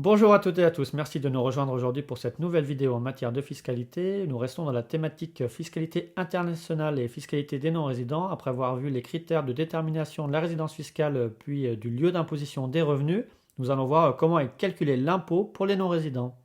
Bonjour à toutes et à tous, merci de nous rejoindre aujourd'hui pour cette nouvelle vidéo en matière de fiscalité. Nous restons dans la thématique fiscalité internationale et fiscalité des non-résidents. Après avoir vu les critères de détermination de la résidence fiscale puis du lieu d'imposition des revenus, nous allons voir comment est calculé l'impôt pour les non-résidents.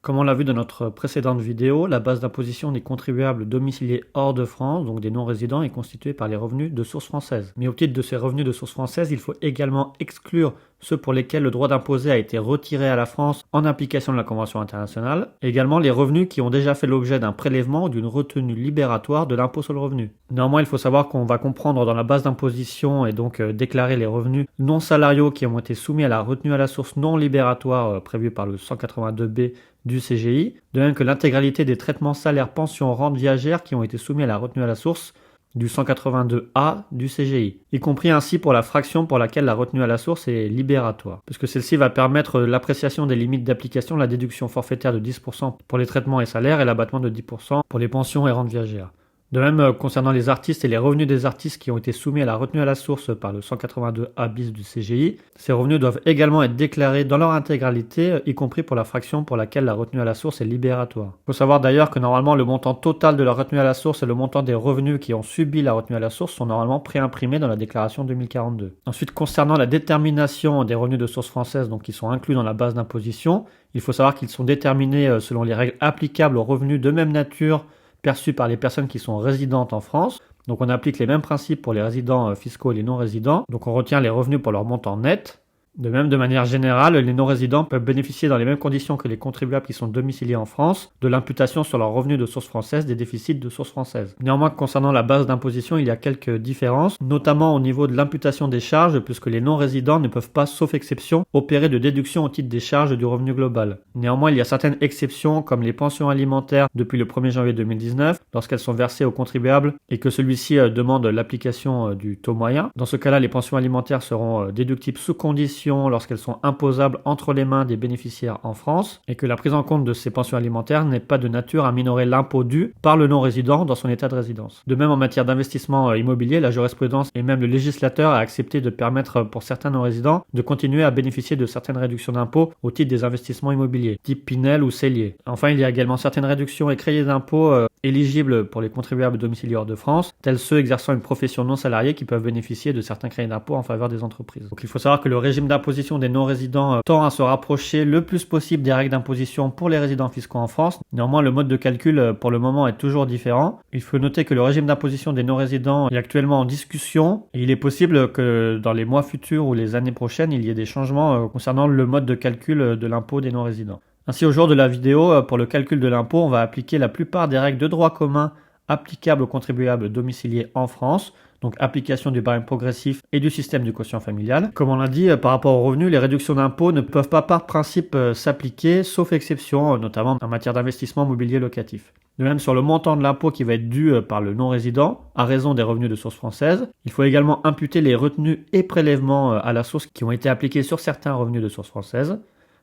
Comme on l'a vu dans notre précédente vidéo, la base d'imposition des contribuables domiciliés hors de France, donc des non-résidents, est constituée par les revenus de source française. Mais au titre de ces revenus de source française, il faut également exclure ceux pour lesquels le droit d'imposer a été retiré à la France en application de la Convention internationale, et également les revenus qui ont déjà fait l'objet d'un prélèvement ou d'une retenue libératoire de l'impôt sur le revenu. Néanmoins, il faut savoir qu'on va comprendre dans la base d'imposition et donc déclarer les revenus non salariaux qui ont été soumis à la retenue à la source non libératoire prévue par le 182B du CGI, de même que l'intégralité des traitements salaires, pensions, rentes viagères qui ont été soumis à la retenue à la source du 182A du CGI, y compris ainsi pour la fraction pour laquelle la retenue à la source est libératoire, puisque celle-ci va permettre l'appréciation des limites d'application de la déduction forfaitaire de 10% pour les traitements et salaires et l'abattement de 10% pour les pensions et rentes viagères. De même, concernant les artistes et les revenus des artistes qui ont été soumis à la retenue à la source par le 182A bis du CGI, ces revenus doivent également être déclarés dans leur intégralité, y compris pour la fraction pour laquelle la retenue à la source est libératoire. Il faut savoir d'ailleurs que normalement le montant total de la retenue à la source et le montant des revenus qui ont subi la retenue à la source sont normalement préimprimés dans la déclaration 2042. Ensuite, concernant la détermination des revenus de source française, donc qui sont inclus dans la base d'imposition, il faut savoir qu'ils sont déterminés selon les règles applicables aux revenus de même nature perçus par les personnes qui sont résidentes en France. Donc on applique les mêmes principes pour les résidents fiscaux et les non-résidents. Donc on retient les revenus pour leur montant net. De même, de manière générale, les non-résidents peuvent bénéficier dans les mêmes conditions que les contribuables qui sont domiciliés en France de l'imputation sur leurs revenus de source française des déficits de source française. Néanmoins, concernant la base d'imposition, il y a quelques différences, notamment au niveau de l'imputation des charges, puisque les non-résidents ne peuvent pas, sauf exception, opérer de déduction au titre des charges du revenu global. Néanmoins, il y a certaines exceptions, comme les pensions alimentaires depuis le 1er janvier 2019, lorsqu'elles sont versées aux contribuables et que celui-ci demande l'application du taux moyen. Dans ce cas-là, les pensions alimentaires seront déductibles sous condition lorsqu'elles sont imposables entre les mains des bénéficiaires en France et que la prise en compte de ces pensions alimentaires n'est pas de nature à minorer l'impôt dû par le non-résident dans son état de résidence. De même, en matière d'investissement immobilier, la jurisprudence et même le législateur a accepté de permettre pour certains non-résidents de continuer à bénéficier de certaines réductions d'impôt au titre des investissements immobiliers, type Pinel ou Cellier. Enfin, il y a également certaines réductions et crédits d'impôt éligibles pour les contribuables domiciliés hors de France, tels ceux exerçant une profession non salariée qui peuvent bénéficier de certains crédits d'impôt en faveur des entreprises. Donc il faut savoir que le régime d'imposition des non-résidents tend à se rapprocher le plus possible des règles d'imposition pour les résidents fiscaux en France. Néanmoins, le mode de calcul pour le moment est toujours différent. Il faut noter que le régime d'imposition des non-résidents est actuellement en discussion et il est possible que dans les mois futurs ou les années prochaines, il y ait des changements concernant le mode de calcul de l'impôt des non-résidents. Ainsi, au jour de la vidéo, pour le calcul de l'impôt, on va appliquer la plupart des règles de droit commun applicables aux contribuables domiciliés en France, donc application du barème progressif et du système du quotient familial. Comme on l'a dit, par rapport aux revenus, les réductions d'impôt ne peuvent pas par principe s'appliquer, sauf exception, notamment en matière d'investissement mobilier locatif. De même, sur le montant de l'impôt qui va être dû par le non-résident, à raison des revenus de source française, il faut également imputer les retenues et prélèvements à la source qui ont été appliqués sur certains revenus de source française,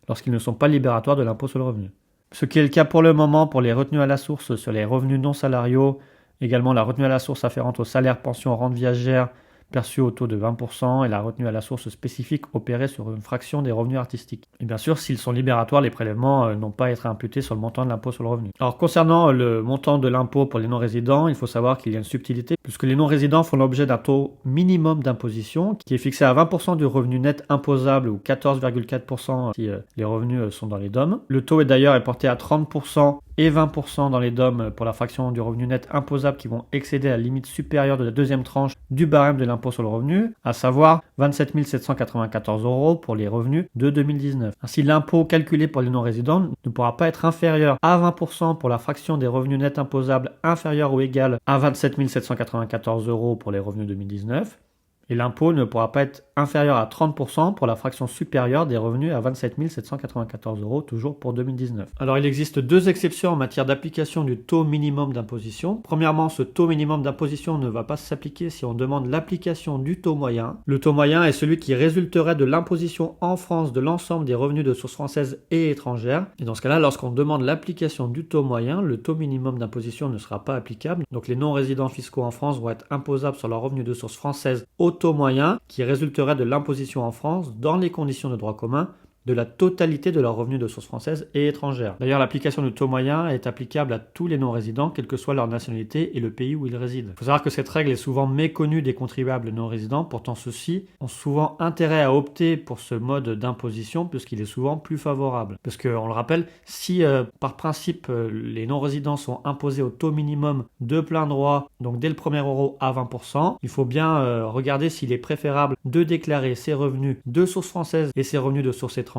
lorsqu'ils ne sont pas libératoires de l'impôt sur le revenu. Ce qui est le cas pour le moment pour les retenues à la source sur les revenus non salariaux, également la retenue à la source afférente aux salaires, pensions, rentes viagères perçues au taux de 20% et la retenue à la source spécifique opérée sur une fraction des revenus artistiques. Et bien sûr, s'ils sont libératoires, les prélèvements n'ont pas à être imputés sur le montant de l'impôt sur le revenu. Alors concernant le montant de l'impôt pour les non-résidents, il faut savoir qu'il y a une subtilité puisque les non-résidents font l'objet d'un taux minimum d'imposition qui est fixé à 20% du revenu net imposable ou 14,4% si les revenus sont dans les DOM. Le taux est d'ailleurs porté à 30% et 20% dans les DOM pour la fraction du revenu net imposable qui vont excéder la limite supérieure de la deuxième tranche du barème de l'impôt sur le revenu, à savoir 27 794 € pour les revenus de 2019. Ainsi, l'impôt calculé pour les non-résidents ne pourra pas être inférieur à 20% pour la fraction des revenus nets imposables inférieure ou égale à 27 794 € pour les revenus 2019. Et l'impôt ne pourra pas être inférieur à 30% pour la fraction supérieure des revenus à 27 794 €, toujours pour 2019. Alors il existe deux exceptions en matière d'application du taux minimum d'imposition. Premièrement, ce taux minimum d'imposition ne va pas s'appliquer si on demande l'application du taux moyen. Le taux moyen est celui qui résulterait de l'imposition en France de l'ensemble des revenus de source française et étrangère. Et dans ce cas-là, lorsqu'on demande l'application du taux moyen, le taux minimum d'imposition ne sera pas applicable. Donc les non-résidents fiscaux en France vont être imposables sur leurs revenus de source française au taux moyen qui résulterait de l'imposition en France dans les conditions de droit commun de la totalité de leurs revenus de source française et étrangère. D'ailleurs, l'application du taux moyen est applicable à tous les non-résidents, quelle que soit leur nationalité et le pays où ils résident. Il faut savoir que cette règle est souvent méconnue des contribuables non-résidents, pourtant ceux-ci ont souvent intérêt à opter pour ce mode d'imposition puisqu'il est souvent plus favorable. Parce qu'on le rappelle, si par principe les non-résidents sont imposés au taux minimum de plein droit, donc dès le premier euro à 20%, il faut bien regarder s'il est préférable de déclarer ses revenus de source française et ses revenus de source étrangère,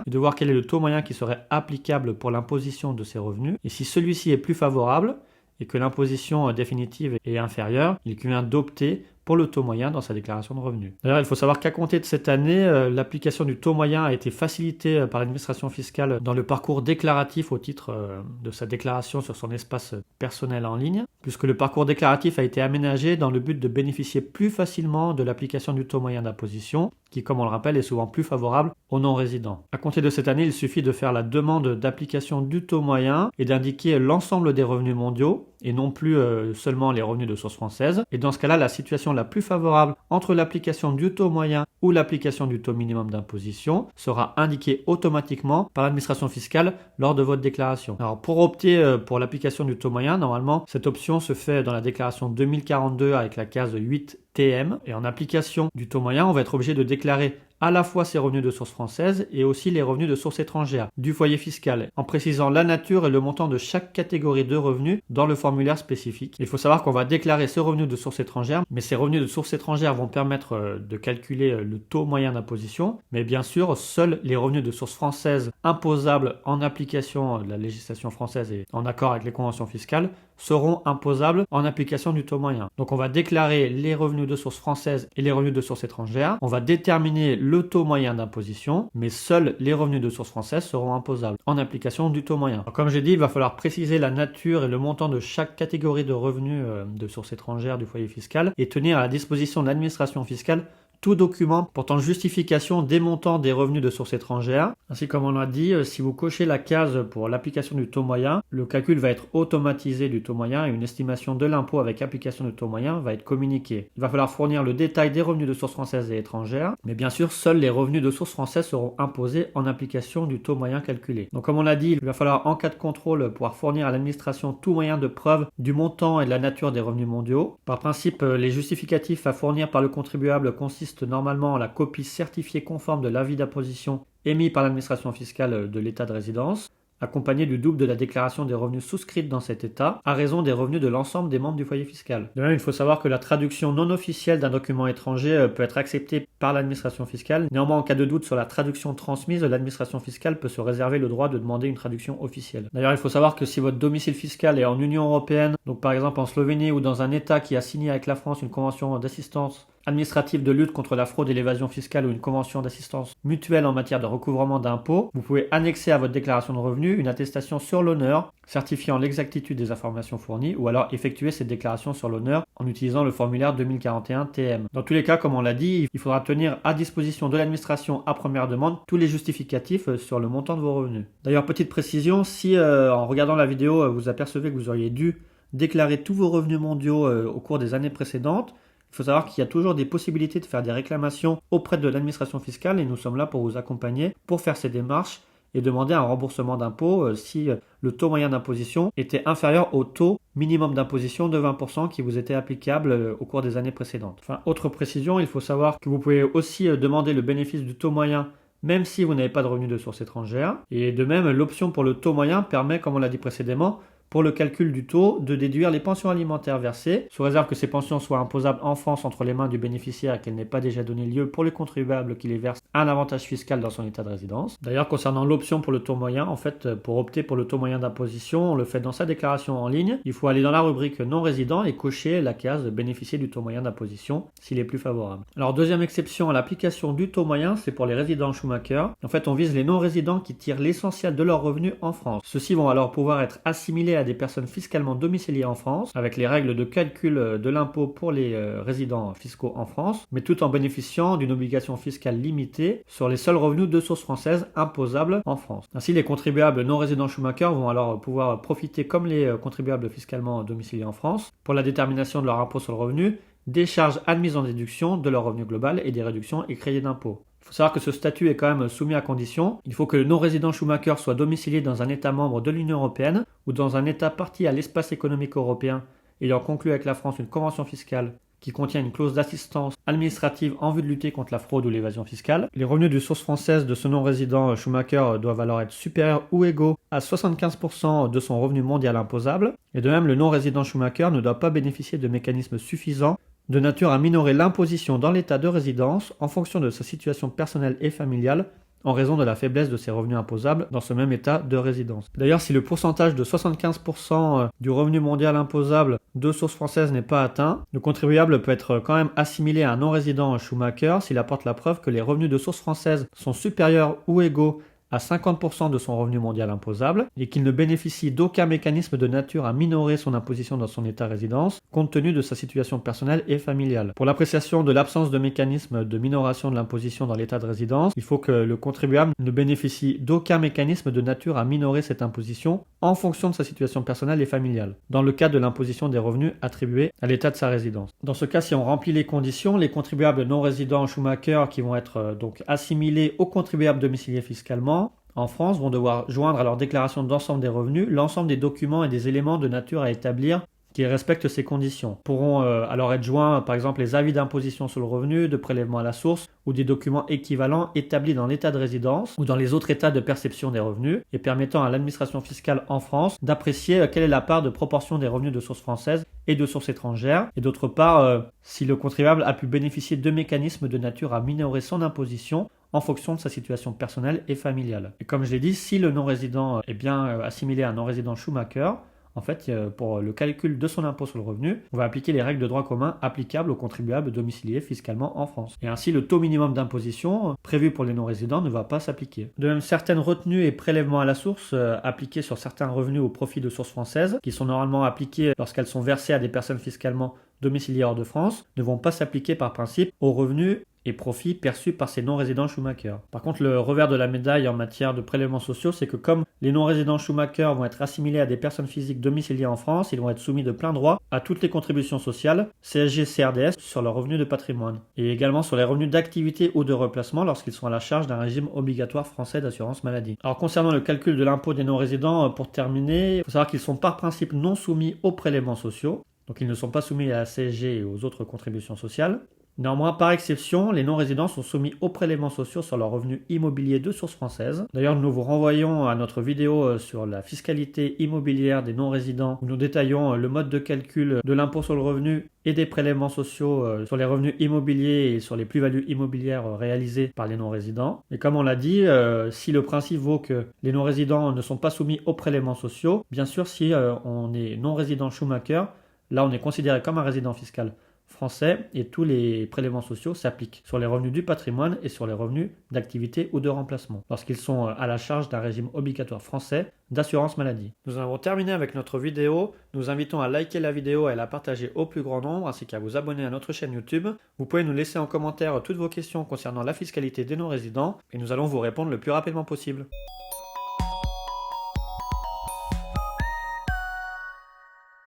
et de voir quel est le taux moyen qui serait applicable pour l'imposition de ces revenus. Et si celui-ci est plus favorable et que l'imposition définitive est inférieure, il convient d'opter pour le taux moyen dans sa déclaration de revenus. D'ailleurs, il faut savoir qu'à compter de cette année, l'application du taux moyen a été facilitée par l'administration fiscale dans le parcours déclaratif au titre de sa déclaration sur son espace personnel en ligne, puisque le parcours déclaratif a été aménagé dans le but de bénéficier plus facilement de l'application du taux moyen d'imposition, qui, comme on le rappelle, est souvent plus favorable aux non-résidents. À compter de cette année, il suffit de faire la demande d'application du taux moyen et d'indiquer l'ensemble des revenus mondiaux, et non plus seulement les revenus de source française. Et dans ce cas-là, la situation la plus favorable entre l'application du taux moyen ou l'application du taux minimum d'imposition sera indiquée automatiquement par l'administration fiscale lors de votre déclaration. Alors pour opter pour l'application du taux moyen, normalement, cette option se fait dans la déclaration 2042 avec la case 8 TM. Et en application du taux moyen, on va être obligé de déclarer à la fois ses revenus de source française et aussi les revenus de source étrangère du foyer fiscal, en précisant la nature et le montant de chaque catégorie de revenus dans le formulaire spécifique. Il faut savoir qu'on va déclarer ces revenus de source étrangère, mais ces revenus de source étrangère vont permettre de calculer le taux moyen d'imposition, mais bien sûr, seuls les revenus de source française imposables en application de la législation française et en accord avec les conventions fiscales seront imposables en application du taux moyen. Donc on va déclarer les revenus de source française et les revenus de source étrangère, on va déterminer le taux moyen d'imposition, mais seuls les revenus de source française seront imposables en application du taux moyen. Alors, comme j'ai dit, il va falloir préciser la nature et le montant de chaque catégorie de revenus de source étrangère du foyer fiscal et tenir à la disposition de l'administration fiscale tout document portant justification des montants des revenus de source étrangère. Ainsi, comme on l'a dit, si vous cochez la case pour l'application du taux moyen, le calcul va être automatisé du taux moyen et une estimation de l'impôt avec application du taux moyen va être communiquée. Il va falloir fournir le détail des revenus de source française et étrangère, mais bien sûr, seuls les revenus de source française seront imposés en application du taux moyen calculé. Donc comme on l'a dit, il va falloir en cas de contrôle pouvoir fournir à l'administration tout moyen de preuve du montant et de la nature des revenus mondiaux. Par principe, les justificatifs à fournir par le contribuable consistent normalement en la copie certifiée conforme de l'avis d'imposition émis par l'administration fiscale de l'état de résidence, accompagné du double de la déclaration des revenus souscrite dans cet état, à raison des revenus de l'ensemble des membres du foyer fiscal. De même, il faut savoir que la traduction non officielle d'un document étranger peut être acceptée par l'administration fiscale. Néanmoins, en cas de doute sur la traduction transmise, l'administration fiscale peut se réserver le droit de demander une traduction officielle. D'ailleurs, il faut savoir que si votre domicile fiscal est en Union européenne, donc par exemple en Slovénie ou dans un état qui a signé avec la France une convention d'assistance administrative de lutte contre la fraude et l'évasion fiscale ou une convention d'assistance mutuelle en matière de recouvrement d'impôts, vous pouvez annexer à votre déclaration de revenus une attestation sur l'honneur certifiant l'exactitude des informations fournies ou alors effectuer cette déclaration sur l'honneur en utilisant le formulaire 2041 TM. Dans tous les cas, comme on l'a dit, il faudra tenir à disposition de l'administration à première demande tous les justificatifs sur le montant de vos revenus. D'ailleurs, petite précision, si en regardant la vidéo vous apercevez que vous auriez dû déclarer tous vos revenus mondiaux au cours des années précédentes, il faut savoir qu'il y a toujours des possibilités de faire des réclamations auprès de l'administration fiscale et nous sommes là pour vous accompagner pour faire ces démarches et demander un remboursement d'impôt si le taux moyen d'imposition était inférieur au taux minimum d'imposition de 20% qui vous était applicable au cours des années précédentes. Enfin, autre précision, il faut savoir que vous pouvez aussi demander le bénéfice du taux moyen même si vous n'avez pas de revenus de source étrangère. Et de même, l'option pour le taux moyen permet, comme on l'a dit précédemment, pour le calcul du taux, de déduire les pensions alimentaires versées, sous réserve que ces pensions soient imposables en France entre les mains du bénéficiaire et qu'elles n'aient pas déjà donné lieu pour les contribuables qui les versent un avantage fiscal dans son état de résidence. D'ailleurs, concernant l'option pour le taux moyen, en fait, pour opter pour le taux moyen d'imposition, on le fait dans sa déclaration en ligne. Il faut aller dans la rubrique non résident et cocher la case bénéficier du taux moyen d'imposition s'il est plus favorable. Alors, deuxième exception à l'application du taux moyen, c'est pour les résidents Schumacher. En fait, on vise les non-résidents qui tirent l'essentiel de leurs revenus en France. Ceux-ci vont alors pouvoir être assimilés à des personnes fiscalement domiciliées en France, avec les règles de calcul de l'impôt pour les résidents fiscaux en France, mais tout en bénéficiant d'une obligation fiscale limitée sur les seuls revenus de source française imposables en France. Ainsi, les contribuables non résidents Schumacher vont alors pouvoir profiter comme les contribuables fiscalement domiciliés en France pour la détermination de leur impôt sur le revenu des charges admises en déduction de leur revenu global et des réductions et crédits d'impôt. Il faut savoir que ce statut est quand même soumis à condition. Il faut que le non-résident Schumacher soit domicilié dans un État membre de l'Union européenne ou dans un État partie à l'espace économique européen ayant conclu avec la France une convention fiscale qui contient une clause d'assistance administrative en vue de lutter contre la fraude ou l'évasion fiscale. Les revenus de source française de ce non-résident Schumacher doivent alors être supérieurs ou égaux à 75% de son revenu mondial imposable. Et de même, le non-résident Schumacher ne doit pas bénéficier de mécanismes suffisants de nature à minorer l'imposition dans l'état de résidence en fonction de sa situation personnelle et familiale en raison de la faiblesse de ses revenus imposables dans ce même état de résidence. D'ailleurs, si le pourcentage de 75% du revenu mondial imposable de source française n'est pas atteint, le contribuable peut être quand même assimilé à un non-résident Schumacher s'il apporte la preuve que les revenus de source française sont supérieurs ou égaux à 50% de son revenu mondial imposable et qu'il ne bénéficie d'aucun mécanisme de nature à minorer son imposition dans son état résidence compte tenu de sa situation personnelle et familiale. Pour l'appréciation de l'absence de mécanisme de minoration de l'imposition dans l'état de résidence, il faut que le contribuable ne bénéficie d'aucun mécanisme de nature à minorer cette imposition en fonction de sa situation personnelle et familiale, dans le cas de l'imposition des revenus attribués à l'état de sa résidence. Dans ce cas, si on remplit les conditions, les contribuables non résidents Schumacher qui vont être donc assimilés aux contribuables domiciliés fiscalement en France vont devoir joindre à leur déclaration d'ensemble des revenus l'ensemble des documents et des éléments de nature à établir qui respectent ces conditions. Pourront alors être joints par exemple les avis d'imposition sur le revenu, de prélèvement à la source ou des documents équivalents établis dans l'état de résidence ou dans les autres états de perception des revenus et permettant à l'administration fiscale en France d'apprécier quelle est la part de proportion des revenus de source française et de source étrangère et d'autre part si le contribuable a pu bénéficier de mécanismes de nature à minorer son imposition en fonction de sa situation personnelle et familiale. Et comme je l'ai dit, si le non-résident est bien assimilé à un non-résident Schumacher, en fait, pour le calcul de son impôt sur le revenu, on va appliquer les règles de droit commun applicables aux contribuables domiciliés fiscalement en France. Et ainsi, le taux minimum d'imposition prévu pour les non-résidents ne va pas s'appliquer. De même, certaines retenues et prélèvements à la source appliqués sur certains revenus au profit de sources françaises, qui sont normalement appliquées lorsqu'elles sont versées à des personnes fiscalement domiciliées hors de France, ne vont pas s'appliquer par principe aux revenus et profits perçus par ces non-résidents Schumacher. Par contre, le revers de la médaille en matière de prélèvements sociaux, c'est que comme les non-résidents Schumacher vont être assimilés à des personnes physiques domiciliées en France, ils vont être soumis de plein droit à toutes les contributions sociales, CSG, CRDS, sur leurs revenus de patrimoine, et également sur les revenus d'activité ou de replacement lorsqu'ils sont à la charge d'un régime obligatoire français d'assurance maladie. Alors concernant le calcul de l'impôt des non-résidents, pour terminer, il faut savoir qu'ils sont par principe non soumis aux prélèvements sociaux, donc ils ne sont pas soumis à la CSG et aux autres contributions sociales. Néanmoins, par exception, les non-résidents sont soumis aux prélèvements sociaux sur leurs revenus immobiliers de source française. D'ailleurs, nous vous renvoyons à notre vidéo sur la fiscalité immobilière des non-résidents où nous détaillons le mode de calcul de l'impôt sur le revenu et des prélèvements sociaux sur les revenus immobiliers et sur les plus-values immobilières réalisées par les non-résidents. Et comme on l'a dit, si le principe vaut que les non-résidents ne sont pas soumis aux prélèvements sociaux, bien sûr, si on est non-résident Schumacher, là on est considéré comme un résident fiscal français et tous les prélèvements sociaux s'appliquent sur les revenus du patrimoine et sur les revenus d'activité ou de remplacement lorsqu'ils sont à la charge d'un régime obligatoire français d'assurance maladie. Nous avons terminé avec notre vidéo. Nous invitons à liker la vidéo et à la partager au plus grand nombre ainsi qu'à vous abonner à notre chaîne YouTube. Vous pouvez nous laisser en commentaire toutes vos questions concernant la fiscalité des non-résidents et nous allons vous répondre le plus rapidement possible.